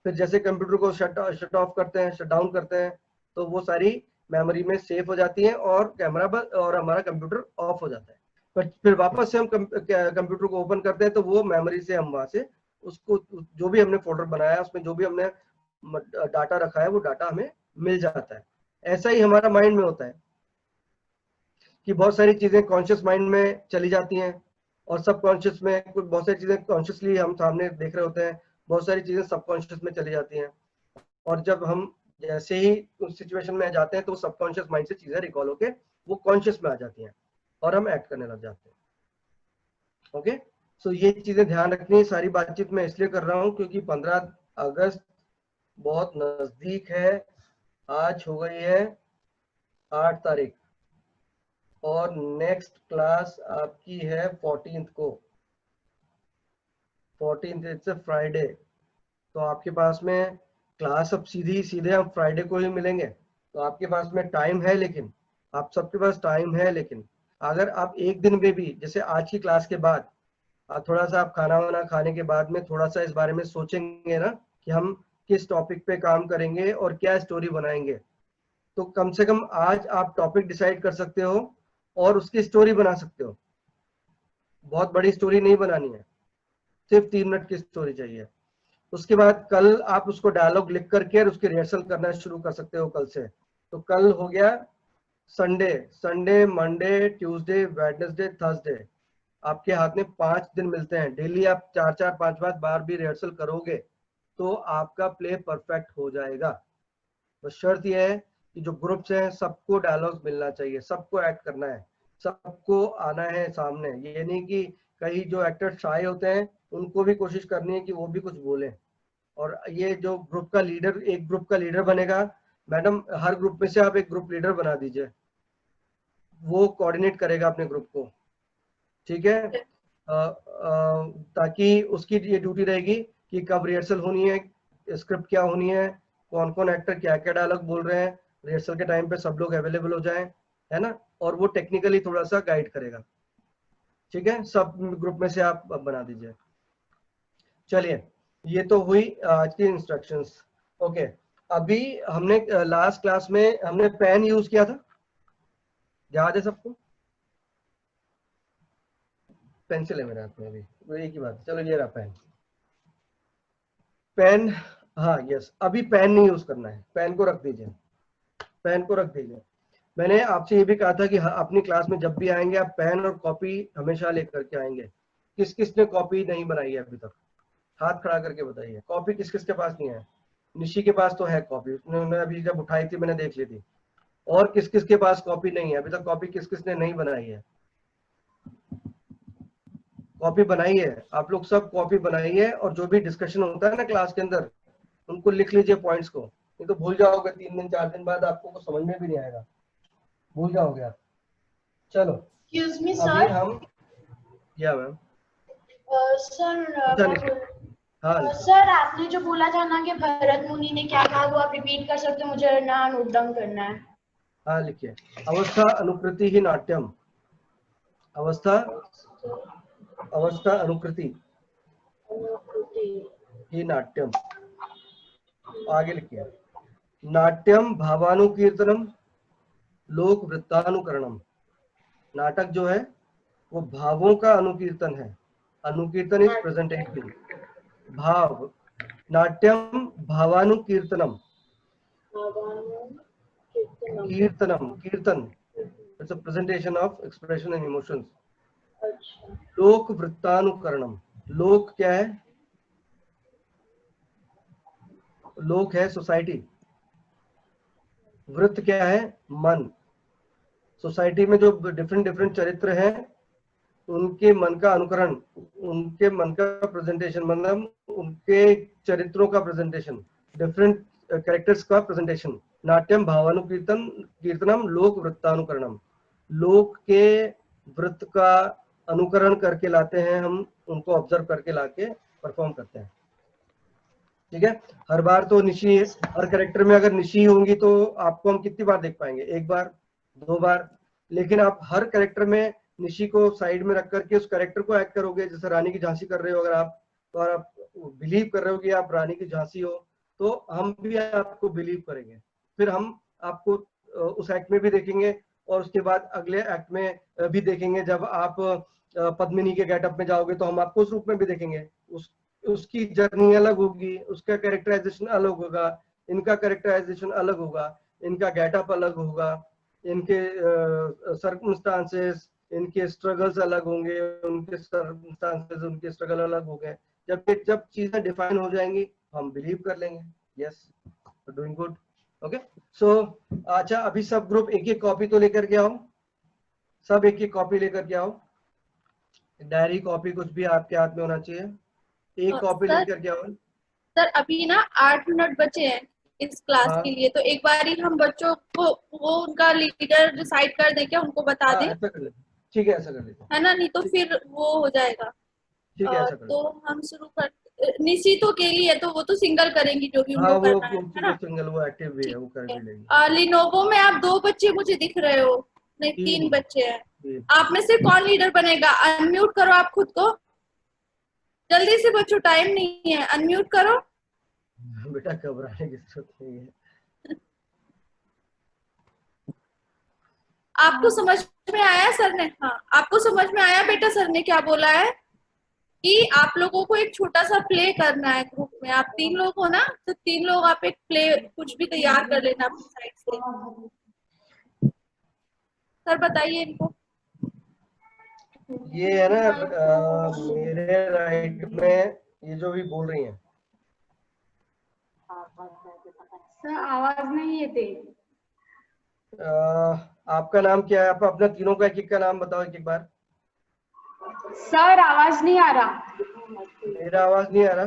फिर जैसे कंप्यूटर को शट ऑफ करते हैं, शट डाउन करते हैं, तो वो सारी मेमोरी में सेव हो जाती है, और कैमरा और हमारा कंप्यूटर ऑफ हो जाता है। पर फिर वापस से हम कंप्यूटर को ओपन करते हैं, तो वो मेमोरी से हम वहां से उसको, जो भी हमने फोल्डर बनाया है उसमें जो भी हमने डाटा रखा है, वो डाटा हमें मिल जाता है। ऐसा ही हमारा माइंड में होता है कि बहुत सारी चीजें कॉन्शियस माइंड में चली जाती हैं, और सबकॉन्शियस में कुछ बहुत सारी चीजें कॉन्शियसली हम सामने देख रहे होते हैं, बहुत सारी चीजें सबकॉन्शियस में चली जाती हैं। और जब हम जैसे ही उस सिचुएशन में जाते हैं, तो सबकॉन्शियस माइंड से चीजें रिकॉल होके वो कॉन्शियस में आ जाती हैं, और हम एक्ट करने लग जाते हैं। ओके? सो ये चीजें ध्यान रखनी है। सारी बातचीत मैं इसलिए कर रहा हूँ क्योंकि 15 अगस्त बहुत नजदीक है। आज हो गई है 8 तारीख, और नेक्स्ट क्लास आपकी है 14th को, 14th इट्स फ्राइडे। तो आपके पास में क्लास अब सीधे हम फ्राइडे को ही मिलेंगे। तो आपके पास में टाइम है, लेकिन आप सबके पास टाइम है, लेकिन अगर आप एक दिन में भी, जैसे आज की क्लास के बाद थोड़ा सा आप खाना वाना खाने के बाद में थोड़ा सा इस बारे में सोचेंगे ना कि हम किस टॉपिक पे काम करेंगे और क्या स्टोरी बनाएंगे, तो कम से कम आज आप टॉपिक डिसाइड कर सकते हो और उसकी स्टोरी बना सकते हो। बहुत बड़ी स्टोरी नहीं बनानी है, सिर्फ 3 मिनट की स्टोरी चाहिए। उसके बाद कल आप उसको डायलॉग लिख करके और उसकी रिहर्सल करना शुरू कर सकते हो कल से। तो कल हो गया Sunday, Monday, Tuesday, Wednesday, Thursday, आपके हाथ में 5 दिन मिलते हैं। डेली आप 4-4, 5-5 बार भी रिहर्सल करोगे तो आपका प्ले परफेक्ट हो जाएगा। तो शर्त यह है कि जो ग्रुप्स हैं सबको डायलॉग्स मिलना चाहिए, सबको एक्ट करना है, सबको आना है सामने। ये नहीं कि कई जो एक्टर शाय होते हैं उनको भी कोशिश करनी है कि वो भी कुछ बोले। और ये जो ग्रुप का लीडर, एक ग्रुप का लीडर बनेगा, मैडम हर ग्रुप में से आप एक ग्रुप लीडर बना दीजिए, वो कोऑर्डिनेट करेगा अपने ग्रुप को, ठीक है। ताकि उसकी ये ड्यूटी रहेगी कि कब रिहर्सल होनी है, स्क्रिप्ट क्या होनी है, कौन कौन एक्टर क्या क्या डायलॉग बोल रहे हैं, रिहर्सल के टाइम पे सब लोग अवेलेबल हो जाएं, है ना। और वो टेक्निकली थोड़ा सा गाइड करेगा, ठीक है। सब ग्रुप में से आप बना दीजिए। चलिए, ये तो हुई आज की इंस्ट्रक्शंस। ओके, अभी हमने लास्ट क्लास में हमने पेन यूज किया था, याद है सबको? पेंसिल है मेरे हाथ में, अभी वो एक ही बात है। चलो ये रहा पेन, हाँ यस, अभी पेन नहीं यूज करना है, पेन को रख दीजिए, पेन को रख दीजिए। मैंने आपसे ये भी कहा था कि अपनी क्लास में जब भी आएंगे आप पेन और कॉपी हमेशा लेकर के आएंगे। किस किस ने कॉपी नहीं बनाई है अभी तक? हाथ खड़ा करके बताइए, कॉपी किस किस के पास नहीं है? निशी के पास तो है कॉपी, उन्होंने अभी जब उठाई थी मैंने देख ली थी। और किस किस के पास कॉपी नहीं है अभी तक? कॉपी किस किस ने नहीं बनाई है? कॉपी बनाई है, आप लोग सब कॉपी बनाई है, और जो भी डिस्कशन होता है ना क्लास के अंदर उनको लिख लीजिए पॉइंट्स को, नहीं तो भूल जाओगे 3 दिन 4 दिन बाद, आपको कुछ समझ में भी नहीं आएगा, भूल जाओगे आप। चलो Excuse me, अभी sir. हम, या मैम Sir, हाँ सर आपने जो बोला था ना कि भरत मुनि ने क्या कहा, वो आप रिपीट कर सकते हो? मुझे ना नोट डाउन करना है। हाँ लिखिए, अवस्था अनुकृति ही नाट्यम, अवस्था अनुकृति ही नाट्यम। आगे लिखिए, नाट्यम भावानुकीर्तनम लोक वृत्तानुकरणम। नाटक जो है वो भावों का अनुकीर्तन है, अनुकीर्तन इज प्रेजेंटेशन, भाव। नाट्यम भावानुकीर्तनम, कीर्तन it's a presentation of expression and emotions. लोक वृत्तानुकरणम, लोक क्या है? लोक है सोसाइटी, वृत्त क्या है? मन। सोसाइटी में जो डिफरेंट चरित्र हैं उनके मन का अनुकरण, उनके मन का प्रेजेंटेशन, मतलब उनके चरित्रों का प्रेजेंटेशन, डिफरेंट कैरेक्टर्स का प्रेजेंटेशन। नाट्यम भावानुकीर्तनम लोक वृत्तानुकरणम, लोक के वृत्त का अनुकरण करके लाते हैं हम, उनको ऑब्जर्व करके लाके परफॉर्म करते हैं, ठीक है। हर बार तो निशी, हर कैरेक्टर में अगर निशी होंगी तो आपको हम कितनी बार देख पाएंगे? 1 बार 2 बार। लेकिन आप हर कैरेक्टर में निशी को साइड में रख करके उस कैरेक्टर को एक्ट करोगे, जैसे रानी की झांसी कर रहे हो अगर आप, तो अगर आप बिलीव कर रहे हो कि आप रानी की झांसी हो तो हम भी आपको बिलीव करेंगे, फिर हम आपको उस एक्ट में भी देखेंगे, और उसके बाद अगले एक्ट में भी देखेंगे। जब आप पद्मिनी के गेटअप में जाओगे तो हम आपको उस रूप में भी देखेंगे। उसकी जर्नी अलग होगी, उसका कैरेक्टराइजेशन अलग होगा, इनका कैरेक्टराइजेशन अलग होगा, इनका गेटअप अलग होगा, इनके सर्कमस्टांसेस, इनके स्ट्रगल्स अलग होंगे, उनके सर्कमस्टांसेस, उनके स्ट्रगल अलग होंगे। जब चीजें डिफाइन हो जाएंगी हम बिलीव कर लेंगे। Yes, doing good. ओके, सो अच्छा, अभी सब ग्रुप एक एक कॉपी तो लेकर के आओ, सब एक एक कॉपी लेकर के आओ, डायरी कॉपी कुछ भी आपके हाथ में होना चाहिए, एक कॉपी लेकर के आओ। सर अभी ना 8 मिनट बचे हैं, इस क्लास हाँ। के लिए, तो एक बार ही हम बच्चों को वो उनका लीडर डिसाइड कर दें क्या, उनको बता हाँ दें, ऐसा कर लेते हैं। ठीक है, ऐसा कर लेते हैं। है ना, नहीं तो फिर वो हो जाएगा। ठीक है, ऐसा कर तो लेते हम शुरू कर, निशी तो के लिए तो वो तो सिंगल करेंगी जो भी हैं। उनको हाँ, वो करना है उनकी ना। जो सिंगल वो एक्टिव भी है, वो कर भी लेंगे। लिनोवो में आप 2 बच्चे मुझे दिख रहे हो, नहीं 3 बच्चे हैं। ठीक। आप में से कौन लीडर बनेगा? अनम्यूट करो आप खुद को, जल्दी से बच्चों, टाइम नहीं है, अनम्यूट करो। बेटा घबराने की जरूरत नहीं है। आपको समझ में आया सर ने? हाँ, आपको समझ में आया बेटा सर ने क्या बोला है कि आप लोगों को एक छोटा सा प्ले करना है ग्रुप में। आप 3 लोग हो ना, तो 3 लोग आप एक प्ले कुछ भी तैयार कर लेना अपनी साइड से। सर बताइए इनको। ये है ना मेरे राइट में ये जो भी बोल रही हैं। सर आवाज नहीं येते। आपका नाम क्या है? आप अपना तीनों का एक का नाम बताओ एक बार। सर आवाज नहीं आ रहा। मेरा आवाज नहीं आ रहा?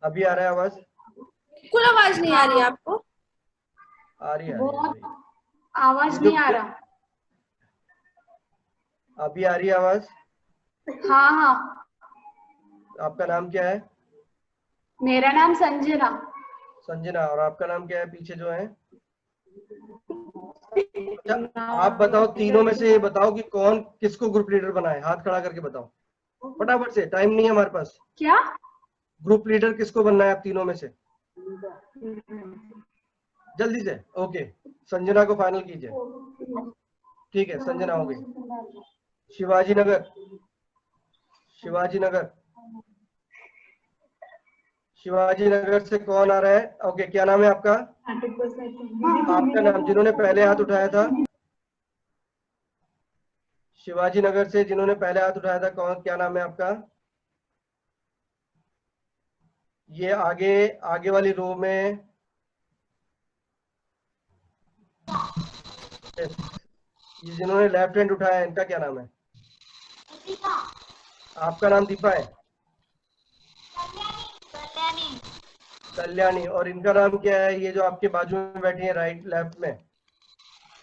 अभी आ रहा है आवाज? बिल्कुल आवाज नहीं आ रही है आपको? आ रही है, बहुत आवाज नहीं आ रहा। अभी आ रही है आवाज? हाँ हाँ। आपका नाम क्या है? मेरा नाम संजना। संजना। और आपका नाम क्या है पीछे जो है? अच्छा, आप बताओ तीनों में से ये बताओ कि कौन किसको ग्रुप लीडर बनाए। हाथ खड़ा करके बताओ फटाफट से, टाइम नहीं है हमारे पास। क्या? ग्रुप लीडर किसको बनना है आप तीनों में से? जल्दी से। ओके, संजना को फाइनल कीजिए। ठीक है, संजना हो गई। शिवाजी नगर, शिवाजी नगर, शिवाजी नगर से कौन आ रहा है? ओके, क्या नाम है आपका? आपका नाम, जिन्होंने पहले हाथ उठाया था। शिवाजी नगर से जिन्होंने पहले हाथ उठाया था, कौन, क्या नाम है आपका? ये आगे आगे वाली रो में ये जिन्होंने लेफ्ट हैंड उठाया है, इनका क्या नाम है? आपका नाम दीपा है? कल्याणी। और इनका नाम क्या है? ये जो आपके बाजू में बैठी है राइट लेफ्ट में,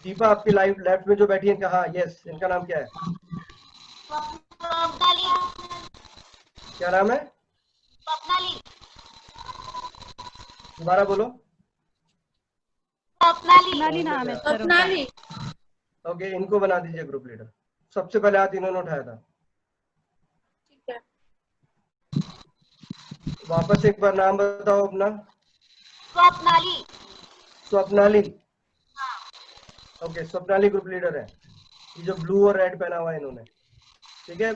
दीपा आपकी लेफ्ट में जो बैठी है, इनका, हाँ यस, इनका नाम क्या है? क्या नाम है? दोबारा बोलो। स्वप्नाली नाम है सर उनका। स्वप्नाली। ओके, इनको बना दीजिए ग्रुप लीडर। सबसे पहले हाथ इन्होंने उठाया था। ठीक है, वापस एक बार नाम बताओ अपना। Swapnali. Swapnali. Okay, Swapnali group leader है। ये जो ब्लू और रेड पहना हुआ है इन्होंने, ठीक है।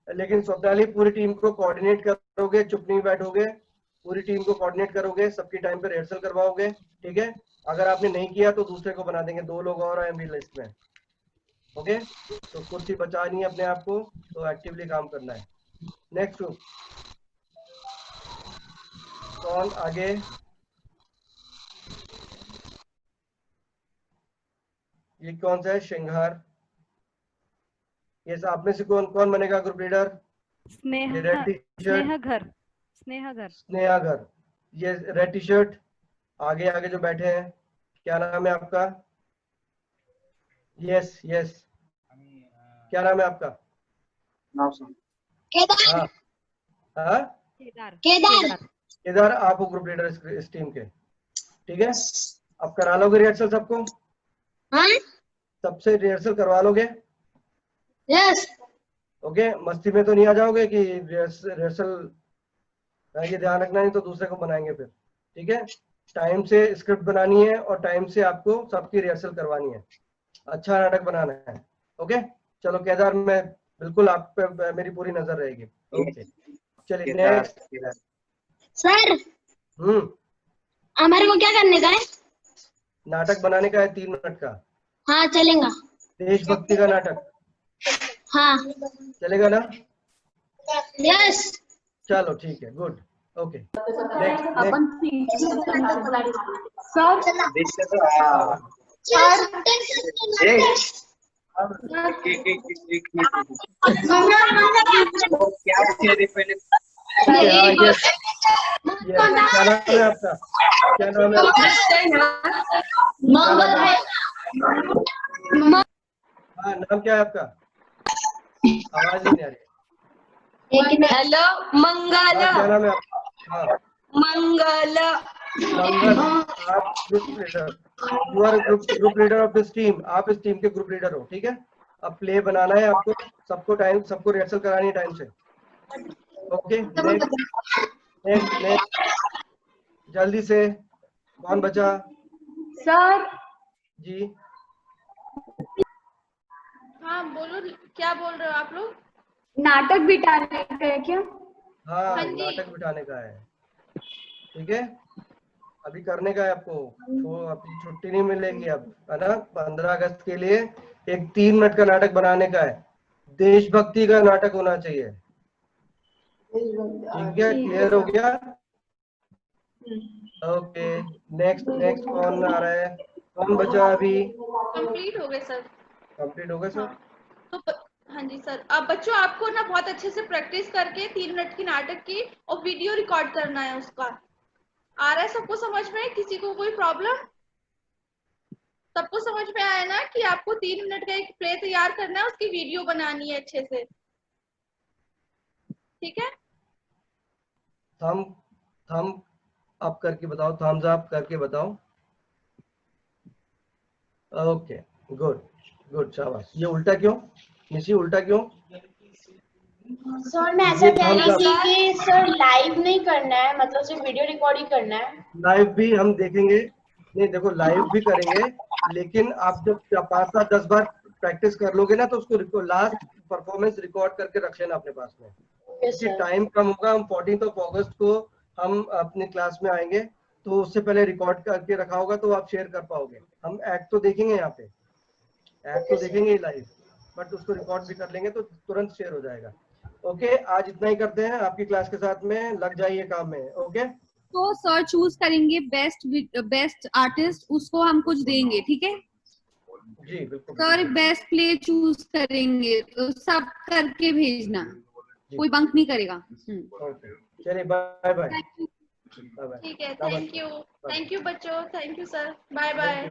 लेकिन स्वप्नाली पूरी टीम को कोऑर्डिनेट करोगे, चुप नहीं बैठोगे, पूरी टीम को कोऑर्डिनेट करोगे, सबकी टाइम पे रिहर्सल करवाओगे, ठीक है। अगर आपने नहीं किया तो दूसरे को बना देंगे, 2 लोग और हैं लिस्ट में। ओके, तो कुर्सी बचानी है अपने आप को, तो एक्टिवली काम करना है। नेक्स्ट ग्रुप कौन आगे? ये कौन सा है? श्रृंगार। ये आप में से कौन कौन बनेगा ग्रुप लीडर? ये रेड टी शर्ट, स्नेहा घर। ये रेड टी शर्ट आगे आगे जो बैठे हैं, क्या नाम है आपका? यस यस, क्या नाम है आपका? हाँ हाँ, केदार। आप हो ग्रुप लीडर इस टीम के, ठीक है। अब करा लोगे रिहर्सल सबको? सबसे रिहर्सल करवा लोगे? यस। ओके, मस्ती में तो नहीं आ जाओगे कि रिहर्सल, ये ध्यान रखना, नहीं तो दूसरे को बनाएंगे फिर, ठीक है। टाइम से स्क्रिप्ट बनानी है और टाइम से आपको सबकी रिहर्सल करवानी है, अच्छा नाटक बनाना है। ओके, चलो केदार, मैं बिल्कुल आप पे मेरी पूरी नजर रहेगी। ओके, चलिए नेक्स्ट। सर हमारे को क्या करने का है? नाटक बनाने का है 3 मिनट का। हाँ चलेगा। देशभक्ति का नाटक, हाँ चलेगा ना? यस। चलो ठीक है, गुड। ओके, अपन क्या नाम है आपका? क्या नाम है आपका? मंगल है। हाँ, नाम क्या है आपका? आवाज ही नहीं आ रही। हेलो मंगल। हाँ, क्या नाम है आपका? हाँ, मंगल। मंगल। आप group leader, you are group leader of this team. आप इस टीम के ग्रुप लीडर हो, ठीक है। अब प्ले बनाना है आपको, सबको रिहर्सल करानी है टाइम से। ओके, नेक्स्ट जल्दी से। कौन बचा? सर जी हाँ बोलो, क्या बोल रहे हो आप लोग? नाटक बिठाने का है क्या? हाँ, हाँ जी। नाटक बिठाने का है, ठीक है। अभी करने का है आपको, तो अभी छुट्टी नहीं मिलेगी अब, है ना। 15 अगस्त के लिए एक 3 मिनट का नाटक बनाने का है। देशभक्ति का नाटक होना चाहिए, ठीक है। क्लियर हो गया? ओके, नेक्स्ट कौन आ रहा है? कौन बचा अभी? कंप्लीट हो गए सर। कंप्लीट हो गया सर? हाँ हाँ जी सर। अब बच्चों आपको ना बहुत अच्छे से प्रैक्टिस करके 3 मिनट की नाटक की और वीडियो रिकॉर्ड करना है उसका। आ रहा है सबको समझ में? किसी को कोई प्रॉब्लम? सबको समझ में आया ना कि आपको 3 मिनट का एक प्ले तैयार करना है, उसकी वीडियो बनानी है अच्छे से, ठीक है। थम अप करके बताओ, थम्स अप करके बताओ। ओके, गुड, शाबाश। ये उल्टा क्यों निशी, उल्टा क्यों? सर मैं ऐसा ये कह रही thumbs up। थी कि सर लाइव नहीं करना है, मतलब सिर्फ वीडियो रिकॉर्ड ही करना है। लाइव भी हम देखेंगे, नहीं देखो लाइव भी करेंगे, लेकिन आप जब 5, 7, 10 बार प्रैक्टिस कर लोगे ना, तो उसको लास्ट परफॉर्मेंस रिकॉर्ड करके रख लेना अपने पास में, क्योंकि टाइम कम होगा। हम 14 अगस्त को हम अपनी क्लास में आएंगे, तो उससे पहले रिकॉर्ड करके रखा होगा, तो आप शेयर कर पाओगे। हम एक्ट तो देखेंगे, यहाँ पे एक्ट तो देखेंगे लाइव, बट उसको रिकॉर्ड भी कर लेंगे, तो तुरंत शेयर हो जाएगा। ओके, आज इतना ही करते हैं। आपकी क्लास के साथ में लग जाइए काम में। ओके, तो सर चूज करेंगे बेस्ट आर्टिस्ट, उसको हम कुछ देंगे, ठीक है। जी बिल्कुल। सर बेस्ट प्ले चूज करेंगे, तो सब करके भेजना, कोई बंक नहीं करेगा। ओके, चलिए, बाय बाय। ठीक है, थैंक यू बच्चों, thank you sir, bye bye.